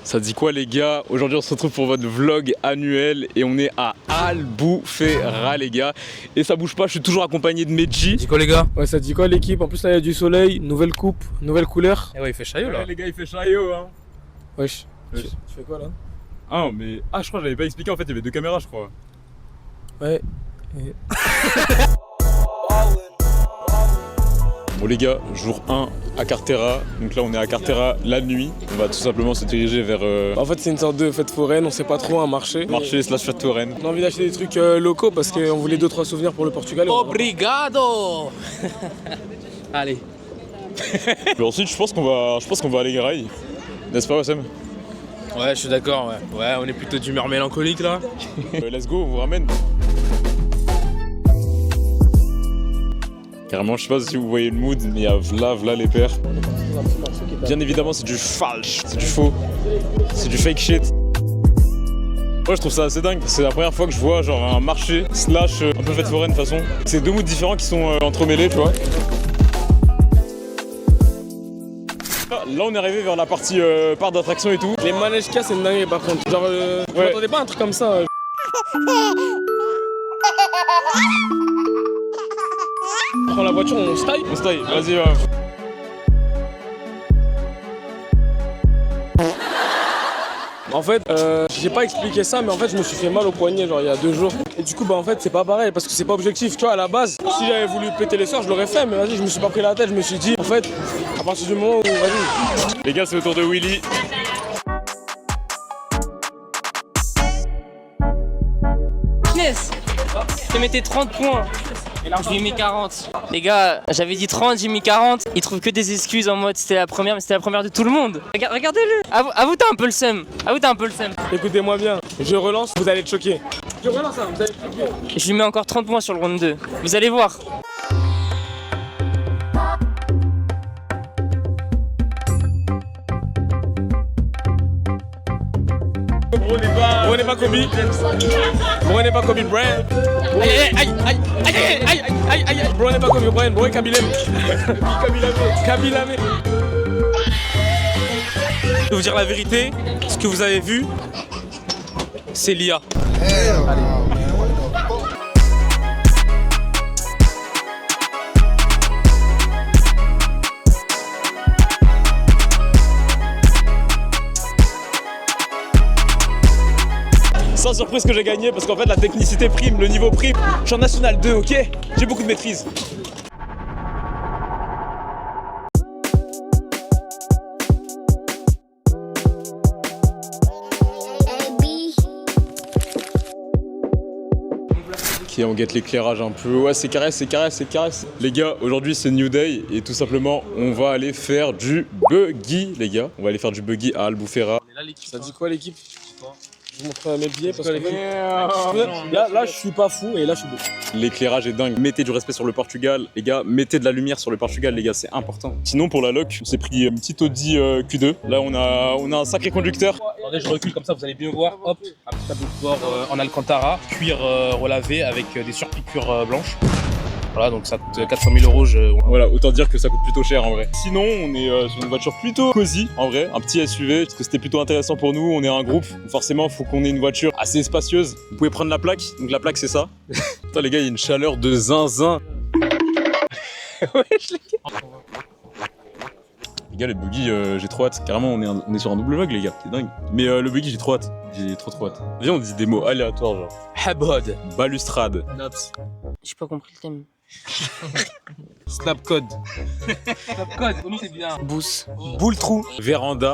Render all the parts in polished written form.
Ça dit quoi les gars? Aujourd'hui on se retrouve pour votre vlog annuel et on est à Albufeira les gars. Et ça bouge pas, je suis toujours accompagné de Medji. Ça dit quoi les gars? Ouais, ça dit quoi l'équipe? En plus là il y a du soleil, nouvelle coupe, nouvelle couleur. Eh ouais, il fait chaillot là. Ouais, les gars il fait chaillot hein. Wesh. Wesh. Tu fais quoi là? Ah mais... Ah je crois que j'avais pas expliqué en fait, il y avait deux caméras je crois. Ouais. Bon les gars, jour 1 à Cartera, donc là on est à Cartera la nuit. On va tout simplement se diriger vers En fait c'est une sorte de fête foraine, on sait pas trop, un marché. marché slash fête foraine. On a envie d'acheter des trucs locaux parce qu'on voulait 2-3 souvenirs pour le Portugal. Obrigado. Allez. Mais ensuite je pense qu'on va aller graille. N'est-ce pas Wassem? Ouais, je suis d'accord, ouais. Ouais, on est plutôt d'humeur mélancolique là. Let's go, on vous ramène. Carrément, je sais pas si vous voyez le mood, mais il y a v'là les pères. Bien évidemment, c'est du falche, c'est du faux, c'est du fake shit. Moi, je trouve ça assez dingue. C'est la première fois que je vois genre un marché slash un peu fête foraine de toute façon. C'est deux moods différents qui sont entremêlés, tu vois. Là, on est arrivé vers la partie parc d'attraction et tout. Les manèges qu'il y a c'est une dinguerie par contre. Genre, je m'attendais pas à un truc comme ça. On prend la voiture, on se taille. On se taille, vas-y. En fait, j'ai pas expliqué ça, mais en fait, je me suis fait mal au poignet, genre il y a 2 jours. Et du coup, bah en fait, c'est pas pareil parce que c'est pas objectif. Tu vois, à la base, si j'avais voulu péter les soeurs, je l'aurais fait, mais vas-y, je me suis pas pris la tête. Je me suis dit, en fait, à partir du moment où, vas-y. Les gars, c'est au tour de Willy. Yes. Je te mettais 30 points. Je lui ai mis 40. Les gars, j'avais dit 30, j'ai mis 40. Ils trouvent que des excuses en mode c'était la première, mais c'était la première de tout le monde. Regardez-le. Avoue, t'as un peu le seum. Écoutez-moi bien, je relance, vous allez être choqués. Je relance ça, vous allez être choqués. Je lui mets encore 30 points sur le round 2. Vous allez voir. Prenez pas Kobe. Prenez pas Kobe Bryant. Aïe. Prenez pas Kobe Bryant. Prenez Kabilame. Kabilame. Je vais vous dire la vérité, ce que vous avez vu, c'est l'IA. Sans surprise que j'ai gagné parce qu'en fait la technicité prime, le niveau prime. Je suis en National 2, ok? J'ai beaucoup de maîtrise. Ok, on guette l'éclairage un peu. Ouais, c'est caresse. Les gars, aujourd'hui c'est New Day et tout simplement on va aller faire du buggy, les gars. On va aller faire du buggy à Albufeira. Ça dit quoi l'équipe? Je vous montre mes billets parce que là je suis pas fou et là je suis beau. L'éclairage est dingue. Mettez du respect sur le Portugal, les gars. Mettez de la lumière sur le Portugal, les gars, c'est important. Sinon, pour la loc, on s'est pris une petite Audi Q2. Là, on a un sacré conducteur. Attendez, je recule comme ça, vous allez bien voir. Hop, un petit tableau de bord en Alcantara, cuir relavé avec des surpiqûres blanches. Voilà, donc ça coûte 400 000 €. Voilà, autant dire que ça coûte plutôt cher en vrai. Sinon, on est sur une voiture plutôt cosy, en vrai. Un petit SUV, parce que c'était plutôt intéressant pour nous. On est un groupe, donc forcément, il faut qu'on ait une voiture assez spacieuse. Vous pouvez prendre la plaque. Donc la plaque, c'est ça. Putain, les gars, il y a une chaleur de zinzin. Les gars, le buggy, j'ai trop hâte. Carrément, on est sur un double vlog, les gars. C'est dingue. Mais le buggy, j'ai trop hâte. J'ai trop hâte. Viens, on dit des mots aléatoires, genre. Habod. Balustrade. J'ai pas compris le thème. Snapcode. Snapcode, pour nous c'est bien. Boost. Boule trou. Véranda.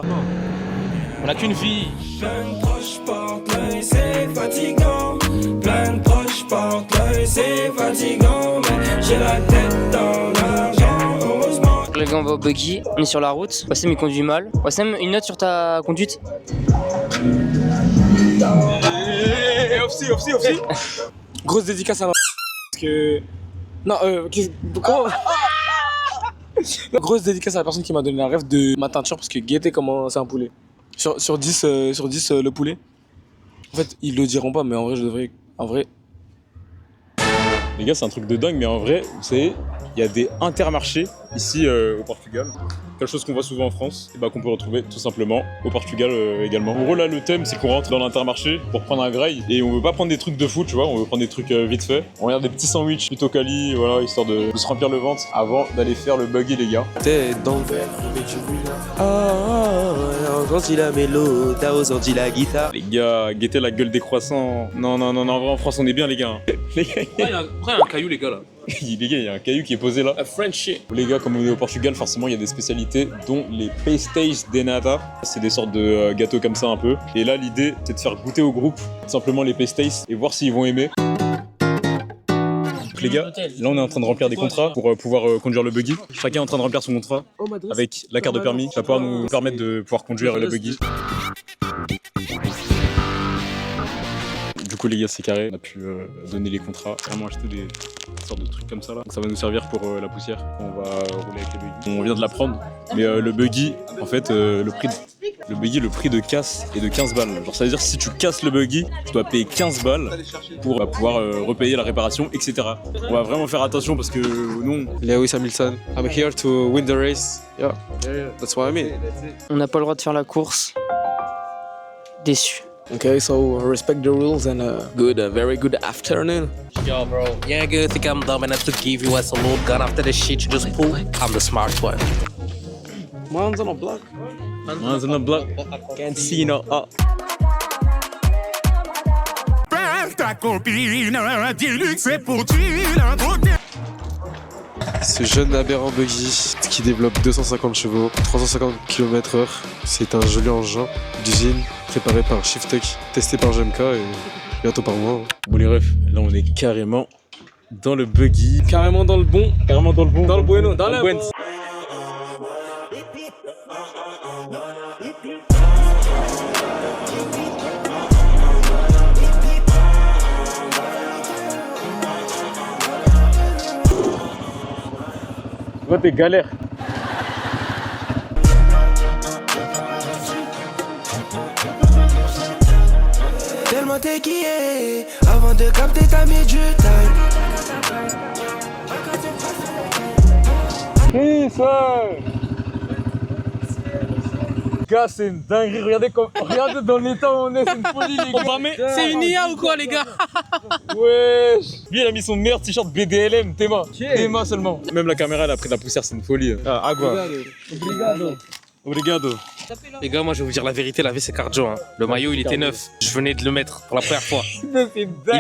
On a qu'une vie. Plein de proches portent l'œil, c'est fatigant. Plein de proches portent l'œil, c'est fatigant. Mais j'ai la tête dans l'argent, heureusement. Les gars, on va au buggy. On est sur la route. Wassem, il conduit mal. Wassem, une note sur ta conduite? Offsi. Grosse dédicace à la parce que... Non, comment... Grosse dédicace à la personne qui m'a donné la rêve de ma teinture parce que guettez comment c'est un poulet. Sur 10, le poulet. En fait, ils le diront pas, mais en vrai, je devrais... En vrai... Les gars, c'est un truc de dingue, mais en vrai, vous savez, il y a des intermarchés ici au Portugal. quelque chose qu'on voit souvent en France, et bah qu'on peut retrouver tout simplement au Portugal également. En gros là le thème c'est qu'on rentre dans l'Intermarché pour prendre un grail et on veut pas prendre des trucs de foot, tu vois, on veut prendre des trucs vite fait. On regarde des petits sandwichs plutôt quali, voilà, histoire de se remplir le ventre avant d'aller faire le buggy les gars. T'es dans le verre, mais tu brûles là. Ah, entendu la mélo, t'as entendu la guitare. Les gars, guettez la gueule des croissants. Non, en vrai en France on est bien les gars. Les gars, Après, il y a un caillou, les gars, là. il y a un caillou qui est posé là. A Frenchie. Les gars, comme on est au Portugal, forcément il y a des spécialités dont les pastéis de nata. C'est des sortes de gâteaux comme ça un peu. Et là l'idée c'est de faire goûter au groupe tout simplement les pastéis et voir s'ils vont aimer. Donc les gars, là on est en train de remplir des contrats pour pouvoir conduire le buggy. Chacun est en train de remplir son contrat avec la carte de permis qui va pouvoir nous permettre de pouvoir conduire le buggy. Du coup les gars c'est carré, on a pu donner les contrats, vraiment acheter des sortes de trucs comme ça là. Donc ça va nous servir pour la poussière quand on va rouler avec les buggy. On vient de l'apprendre, mais le buggy, en fait le prix de casse est de 15 balles. Genre ça veut dire si tu casses le buggy, tu dois payer 15 balles pour pouvoir repayer la réparation, etc. On va vraiment faire attention parce que non. Lewis Hamilton, I'm here to win the race. Yeah, that's what I mean. On n'a pas le droit de faire la course. Déçu. Okay, so respect the rules and very good afternoon. Yo, bro. Yeah, you think I'm dumb enough to give you a salute gun after the shit you just pulled? I'm the smart one. Man's on a block. Man's on the block. Can't see no. Oh. Ta copine, dis-lui que c'est pour tuer la beauté. Ce jeune aberrant buggy qui développe 250 chevaux, 350 km/h, c'est un joli engin d'usine préparé par Shiftech, testé par GMK et bientôt par moi. Bon les refs, là on est carrément dans le buggy. Carrément dans le bon. Carrément dans le bon. Dans le bueno. Dans le bueno. Toi t'es galère. Tellement t'es qui est avant de capter ta mis du time. Gars, c'est une dinguerie, regardez dans l'état où on est, c'est une folie les gars. C'est une IA ou quoi, les gars? Wesh. Lui il a mis son meilleur t-shirt BDLM, Théma. Théma seulement. Même la caméra elle a pris de la poussière, c'est une folie. Ah, agua. Obrigado. Les gars, moi je vais vous dire la vérité, la vie c'est cardio. Hein. Le maillot il était neuf, je venais de le mettre pour la première fois. Il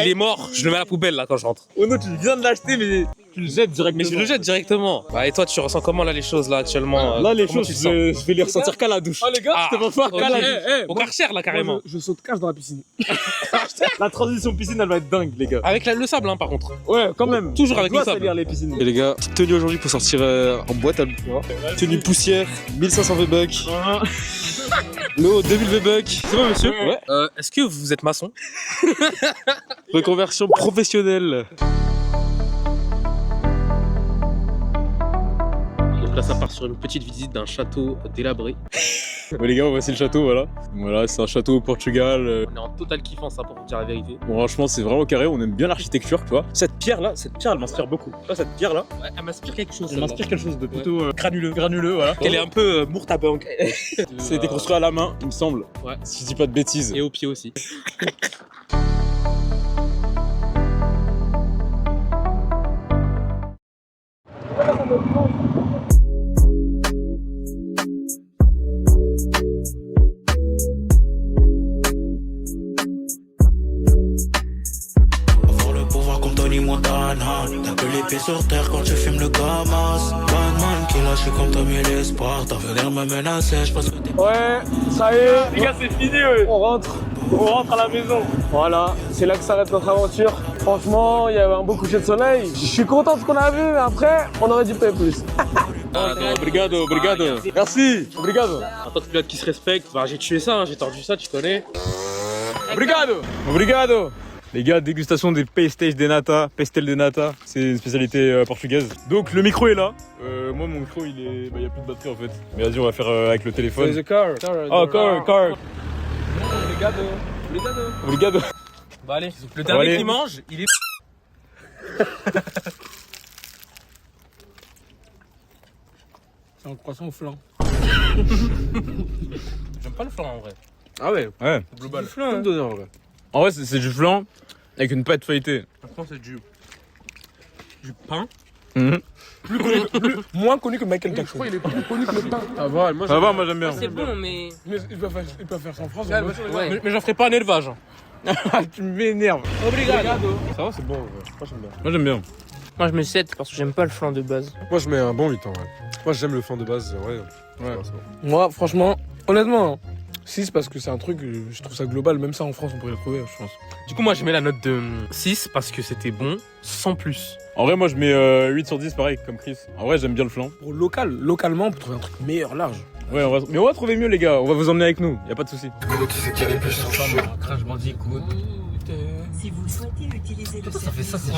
est mort, je le mets à la poubelle là quand je rentre. Oh non, tu viens de l'acheter mais tu le jettes directement. Mais je le jette directement. Bah, et toi tu ressens comment là les choses là actuellement? Là les comment choses, je vais les ressentir qu'à la douche. Oh les gars, Ah, je te vois pas. ok. Qu'à la douche. Au Karcher là carrément. Je saute cache dans la piscine. La transition piscine elle va être dingue les gars. Avec le sable hein par contre. Ouais, quand même. Toujours avec On doit le sable. salir les piscines. Et les gars, petite tenue aujourd'hui pour sortir en boîte à loup. Tenue poussière, 1500 V-Bucks. L'eau, 2000 V-Bucks. C'est bon monsieur? Ouais. Est-ce que vous êtes maçon? Reconversion professionnelle. Donc là ça part sur une petite visite d'un château délabré. Bon les gars, voici le château, voilà. Voilà, c'est un château au Portugal. On est en total kiffance hein, pour vous dire la vérité. Bon, franchement, c'est vraiment carré, on aime bien l'architecture, tu vois. Cette pierre, elle m'inspire beaucoup. Tu vois, cette pierre-là, Ouais, elle m'inspire quelque chose. elle m'inspire quelque chose de plutôt granuleux, voilà. Elle est un peu mourtabanque. Ça a été construit à la main, il me semble. Ouais. Si je dis pas de bêtises. Et au pied aussi. Avoir le pouvoir comme Tony Montana. T'as que les pieds sur terre quand tu filmes le Kamas. Batman qui lâche comme t'as mis l'espoir. T'as venir me menacer, je pense que t'es. Ouais, ça y est. Les gars, c'est fini. Ouais. On rentre à la maison. Voilà, c'est là que s'arrête notre aventure. Franchement, il y avait un beau coucher de soleil. Je suis content de ce qu'on a vu, mais après, on aurait dû payer plus. Obrigado. Merci, obrigado. En tant que pilote qui se respecte, bah, j'ai tué ça, hein, j'ai tordu ça, tu connais. Obrigado. Les gars, dégustation des pastéis de nata, pastel de nata, c'est une spécialité portugaise. Donc le micro est là. Moi mon micro il est, il y a plus de batterie en fait. Mais vas-y on va faire avec le téléphone. The car. Oh car. Obrigado. Bah allez, le dernier Allez. qui mange, il est... C'est un croissant au flan. J'aime pas le flan en vrai. Ah ouais. Ouais. Global. Flan, hein. Donner en vrai. En vrai, c'est du flan avec une pâte feuilletée. Franchement, c'est du pain. Moins connu que Michael Jackson. Je crois qu'il est plus connu que le pain. Ça va, moi Ça va, moi j'aime bien. C'est bon, mais. Mais ils peuvent faire ça en France. Ouais. Mais j'en ferai pas un élevage. Tu m'énerves. Obrigado. Ça va, c'est bon en vrai. Moi j'aime bien. Moi j'aime bien. Moi, je mets 7 parce que j'aime pas le flan de base. Moi je mets un bon 8 en vrai. Moi j'aime le flan de base, ouais. Ouais. C'est bon. Moi, franchement, honnêtement, 6 parce que c'est un truc, je trouve ça global. Même ça en France, on pourrait le trouver, je pense. Du coup, moi, je mets la note de 6 parce que c'était bon, sans plus. En vrai, moi je mets 8 sur 10, pareil, comme Chris. En vrai, j'aime bien le flan. Pour localement, on peut trouver un truc meilleur, large. Ouais, mais on va trouver mieux, les gars. On va vous emmener avec nous. Y a pas de souci. Crash Bandicoot. Si vous souhaitez utiliser le Ça fait ça, c'est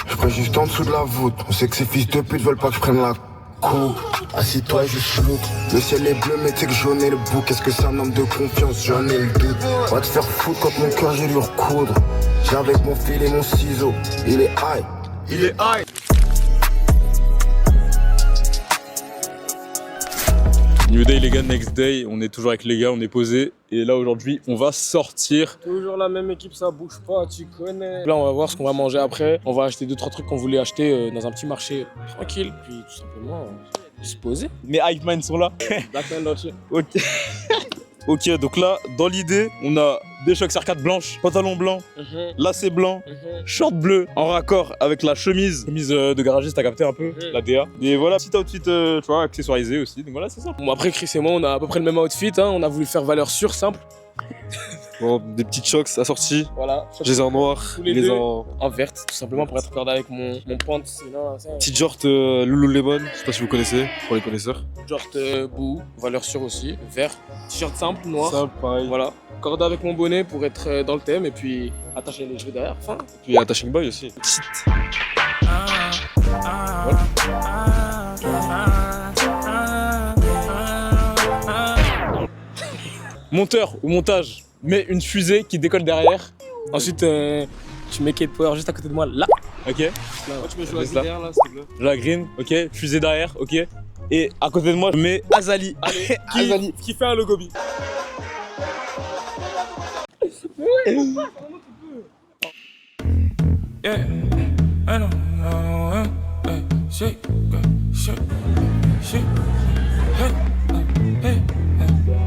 Je crois juste en dessous de la voûte. On sait que ces fils de pute veulent pas que je prenne la coupe. Assis-toi et je look. Le ciel est bleu, mais tu sais que jaune est le bouc. Est-ce que c'est un homme de confiance? J'en ai le doute. Va te faire foutre quand mon cœur j'ai lui recoudre. J'ai avec mon fil et mon ciseau. Il est high. Il est high. New day, les gars, next day. On est toujours avec les gars, on est posé. Et là, aujourd'hui, on va sortir. Toujours la même équipe, ça bouge pas, tu connais. Là, on va voir ce qu'on va manger après. On va acheter 2-3 trucs qu'on voulait acheter dans un petit marché tranquille. Puis tout simplement, se poser. Mes hype minds sont là. Ok. Ok, donc là, dans l'idée, on a des chocs arcades blanches, pantalon blanc, lacets blancs, short bleu, en raccord avec la chemise de garagiste, t'as capté un peu, la DA. Et voilà, petit outfit, tu vois, accessoirisé aussi, donc voilà, c'est ça. Bon, après, Chris et moi, on a à peu près le même outfit. Hein. On a voulu faire valeur sûre, simple. Bon, des petites chocs assortis. Voilà. Je les ai en noir, Tous les les deux. en En verte, tout simplement pour être accordé avec mon pant. Sinon, ça, petite jort Lululemon. Je sais pas si vous connaissez, pour les connaisseurs. Genre bout, valeur sûre aussi, vert. T-shirt simple, noir. Simple, pareil. Voilà. Cordé avec mon bonnet pour être dans le thème et puis attacher les cheveux derrière. Enfin. Puis attaching boy aussi. Petite. Monteur ou montage, mets une fusée qui décolle derrière. Ensuite, tu mets Kate Power juste à côté de moi, là. Ok. Là, tu mets choisir derrière, là, s'il te plaît. La green, ok. Fusée derrière, ok. Et à côté de moi, je mets Azali. Allez, Azali. qui fait un logo bi. Yeah, I don't know. Shake, shake, shake. Hey, hey,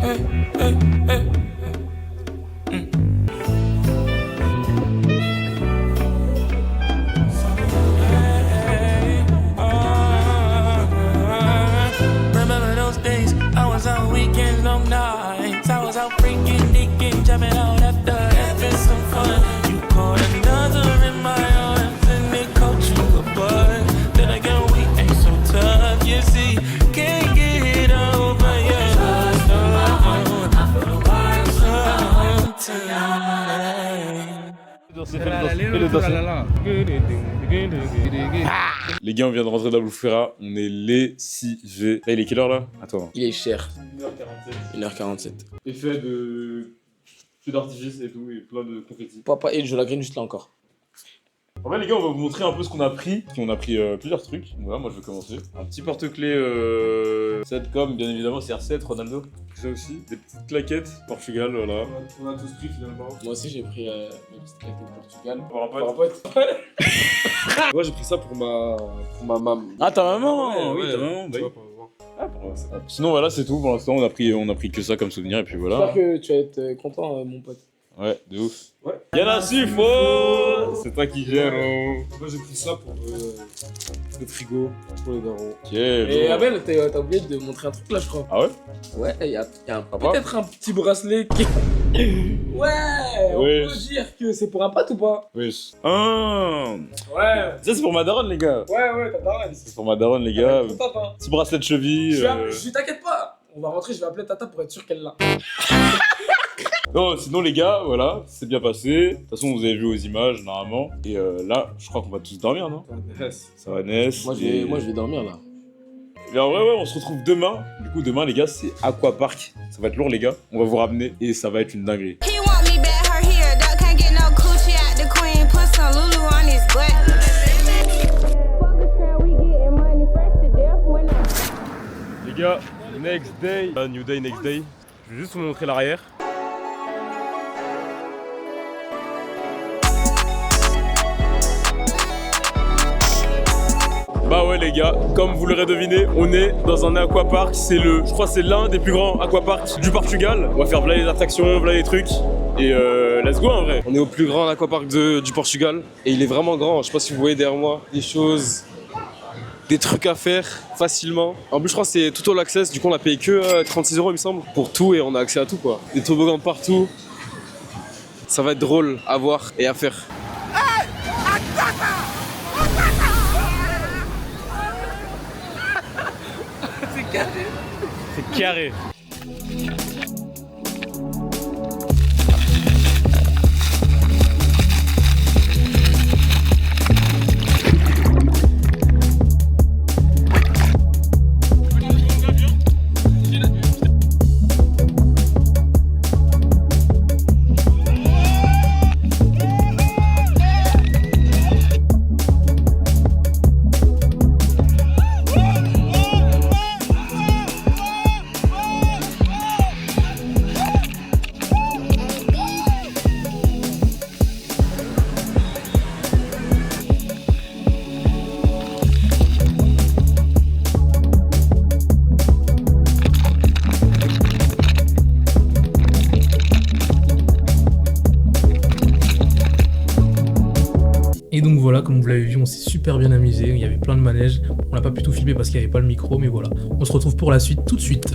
hey, hey, hey. Remember those days? I was out weekends, long nights. I was out freaking, digging, jumping out after having some fun. You caught another in my arms and it caught you apart. Then again, we ain't so tough, you see. Can't get over you. Les gars, on vient de rentrer dans la Bouffera, on est lessivés. Là, il est quelle heure là? Attends. Il est cher. 1h47. Effet de feu d'artifice et tout, et plein de confettis. Papa et je la grine juste là encore. En vrai, les gars, on va vous montrer un peu ce qu'on a pris. On a pris plusieurs trucs. Voilà, moi je vais commencer. Un petit porte-clés 7 comme, bien évidemment, CR7, Ronaldo. Ça aussi. Des petites claquettes, Portugal, voilà. On a tous pris finalement. Moi aussi j'ai pris une petite claque de Portugal. Pour un pote. Pour un pote. Moi j'ai pris ça pour ma maman. Ah, ta maman Ouais, Oui, ta maman, bah tu oui. vois, pour voir. Ah, pour ça. Sinon, voilà, c'est tout. Pour l'instant, on a pris que ça comme souvenir, et puis voilà. J'espère que tu vas être content, mon pote. Ouais, de ouf. Ouais. Y'en a su, faux. C'est toi qui gères, oh. Moi j'ai pris ça pour le frigo, pour les darons. Ok, Et bon. Abel, t'as oublié de montrer un truc là, je crois. Ah ouais? Ouais, il y a Papa peut-être un petit bracelet qui. Ouais, on Oui. peut dire que c'est pour un pote ou pas? Oui. Ah. Ouais, Ça, c'est pour ma daronne, les gars. ouais, t'as pas mal. C'est pour ma daronne, les gars. Top, hein. Petit bracelet de cheville. Je t'inquiète pas, on va rentrer, je vais appeler Tata pour être sûr qu'elle l'a. Non, sinon les gars, voilà, c'est bien passé. De toute façon, vous avez vu aux images, normalement. Et là, je crois qu'on va tous dormir, non? Ça va, Ness. Moi je vais dormir là. Et en vrai, ouais, on se retrouve demain. Du coup, demain, les gars, c'est Aquapark. Ça va être lourd, les gars. On va vous ramener et ça va être une dinguerie. He want me bad, her here, duck can't get no coochie out the queen, put some Lulu on his butt. Les les gars, next day. New day, next day. Je vais juste vous montrer l'arrière. Bah ouais les gars, comme vous l'aurez deviné, on est dans un aquapark. Je crois que c'est l'un des plus grands aquaparks du Portugal. On va faire voilà les attractions, voilà les trucs. Et let's go en vrai. On est au plus grand aquapark du Portugal et il est vraiment grand. Je sais pas si vous voyez derrière moi des choses, des trucs à faire facilement. En plus je crois que c'est tout all access, du coup on a payé que 36 € il me semble pour tout et on a accès à tout quoi. Des toboggans de partout. Ça va être drôle à voir et à faire. C'est carré. Et donc voilà, comme vous l'avez vu, on s'est super bien amusé, il y avait plein de manèges, on n'a pas pu tout filmer parce qu'il n'y avait pas le micro, mais voilà, on se retrouve pour la suite tout de suite.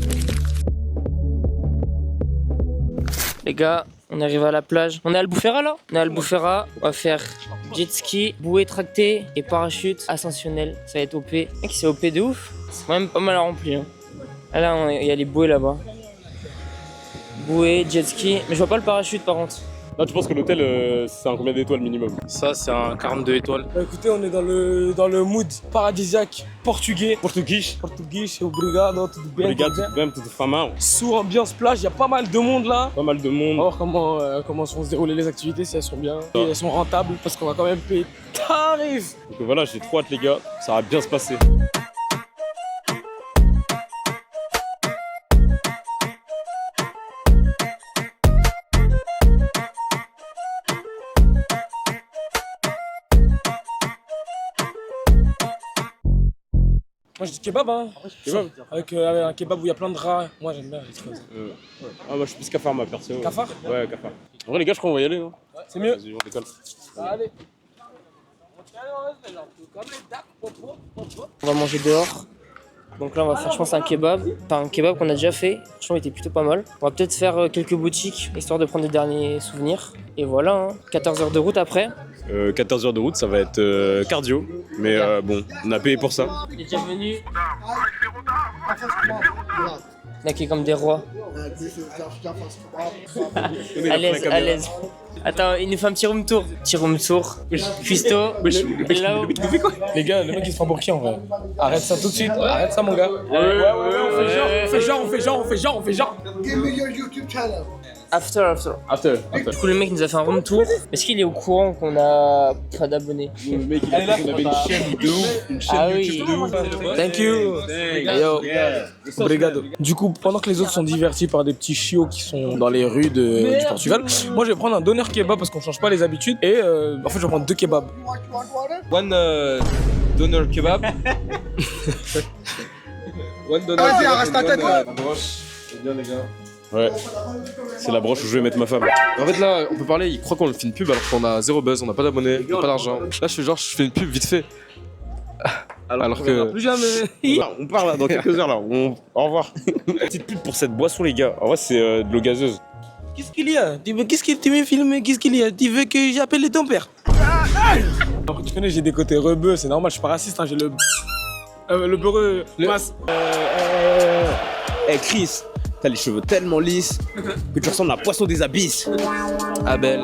Les gars, on arrive à la plage. On est à Albufeira là? On est à Albufeira, on va faire jet ski, bouée tractée et parachute ascensionnel. Ça va être OP. Mec, c'est OP de ouf. C'est quand même pas mal rempli. Hein. Ah là, il y a les bouées là-bas. Bouée, jet ski, mais je vois pas le parachute par contre. Là tu penses que l'hôtel c'est un combien d'étoiles minimum? Ça, c'est un 42 étoiles. Bah écoutez, on est dans le mood paradisiaque portugais. Portugais, obrigado, tudo bem? Obrigado, tudo bem, tudo famão. Sous ambiance plage, il y a pas mal de monde là. Pas mal de On monde. va voir comment vont se dérouler les activités, si elles sont bien, si elles sont rentables, parce qu'on va quand même payer tarif. Donc voilà, j'ai trop hâte les gars, ça va bien se passer. Moi je dis kebab hein. Kebab. Avec un kebab où il y a plein de rats. Moi j'aime bien les trucs comme ça. Ah moi je suis plus cafard ma perso. Cafard? Ouais, cafard. En vrai les gars je crois qu'on va y aller non? C'est mieux. Vas-y, on décolle. Allez. On va manger dehors. Donc là, on va faire, je pense, un kebab. Enfin, un kebab qu'on a déjà fait. Franchement, il était plutôt pas mal. On va peut-être faire quelques boutiques, histoire de prendre des derniers souvenirs. Et voilà, hein. 14 heures de route après. 14 heures de route, ça va être cardio. Mais bon, on a payé pour ça. Il est déjà venu. Là, qui est comme des rois. À l'aise, à l'aise. Attends, il nous fait un petit room tour. Petit room tour. Cuisto. Là-haut. Les gars, le mec il se prend pour qui en vrai? Arrête ça tout de suite, arrête ça mon gars. Ouais, on fait genre. Give me your YouTube channel. After. Du coup, le mec nous a fait un room tour. Est-ce qu'il est au courant qu'on a pas d'abonnés? Le mec il a dit qu'on avait une chaîne de ouf. Une chaîne YouTube de ouf. Thank you. Yo. Obrigado. Du coup, pendant que les autres sont divertis par des petits chiots qui sont dans les rues du Portugal, moi je vais prendre un doner kebab parce qu'on change pas les habitudes. Et en fait, je vais prendre 2 kebabs. One doner kebab. One doner Vas-y, kebab. arrête ta tête. C'est bien les gars. Ouais, c'est la broche où je vais mettre ma femme. En fait là, on peut parler, il croit qu'on fait une pub alors qu'on a zéro buzz, on n'a pas d'abonnés, on n'a pas d'argent. Là je fais une pub vite fait. Alors que... Plus jamais. On part là dans quelques heures là, au revoir. Petite pub pour cette boisson les gars, en vrai c'est de l'eau gazeuse. Qu'est-ce qu'il y a? Qu'est-ce que tu veux filmer? Qu'est-ce qu'il y a? Tu veux que j'appelle ton père? Tu connais, j'ai des côtés rebeux, c'est normal, je suis pas raciste, hein, j'ai le beurreux masse. Eh Chris, t'as les cheveux tellement lisses que tu ressembles à un poisson des abysses. Abel.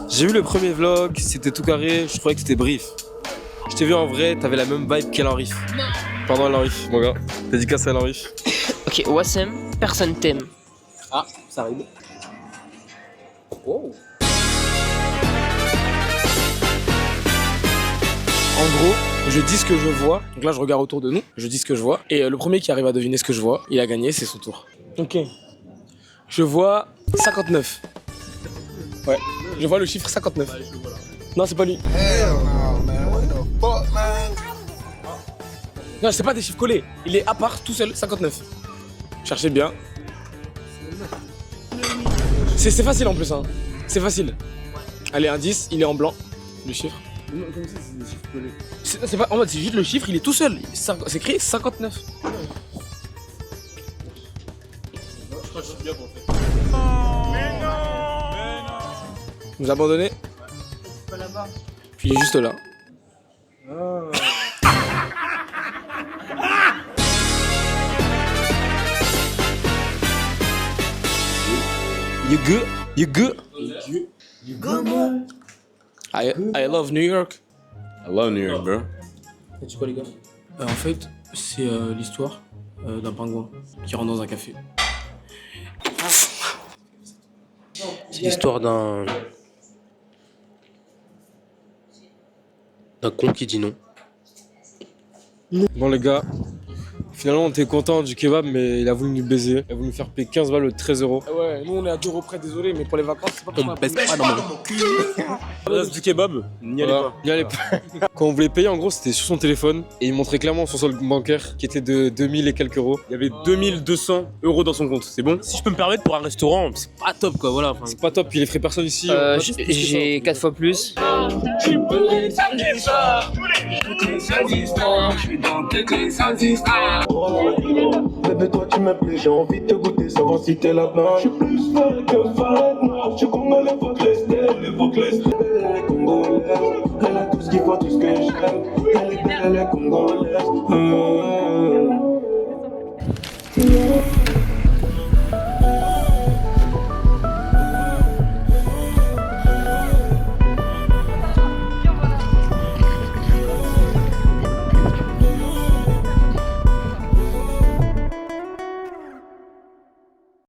J'ai vu le premier vlog, c'était tout carré, je croyais que c'était brief. Je t'ai vu en vrai, t'avais la même vibe qu'Elanrif. Pardon Elanrif, mon gars. Dédicace à Elanrif. Ok, Wassem, personne t'aime. Ah, ça arrive. Oh. En gros, Je dis ce que je vois. Donc là, je regarde autour de nous. Je dis ce que je vois. Et le premier qui arrive à deviner ce que je vois, il a gagné, c'est son tour. Ok. Je vois 59. Ouais. Je vois le chiffre 59. Non, c'est pas lui. Non, c'est pas des chiffres collés. Il est à part, tout seul, 59. Cherchez bien. C'est facile en plus, hein. C'est facile. Allez, indice, il est en blanc, le chiffre. Comme ça, c'est des chiffres collés. C'est pas en mode, c'est juste le chiffre, il est tout seul. C'est écrit 59. Vous abandonnez? Puis il est juste là. You good? You good? You good, man? I love New York. I love New York, bro. C'est quoi les gars? En fait, c'est l'histoire d'un pingouin qui rentre dans un café. C'est l'histoire d'un con qui dit non. Bon les gars, finalement on était content du kebab mais il a voulu nous baiser. Il a voulu nous faire payer 15 balles au 13 €. Ouais, nous on est à 2 € près, désolé, mais pour les vacances, c'est pas pour On me pèse pas dans mon L'adresse du kebab, n'y allez pas. N'y allez pas. Quand on voulait payer en gros c'était sur son téléphone et il montrait clairement son solde bancaire qui était de 2000 et quelques euros. Il y avait 2200 € dans son compte, c'est bon? Si je peux me permettre, pour un restaurant, c'est pas top quoi, voilà. Enfin, C'est pas top, puis les frais personne ici. J'ai 4 fois plus. Bébé, toi tu m'aimes plus, j'ai envie de te goûter, savoir si t'es là-bas. Je suis plus fort que fan, je suis congolais, faut que elle est congolaise, elle a tout ce qu'il faut, tout ce que j'aime. Elle est belle, elle est congolaise.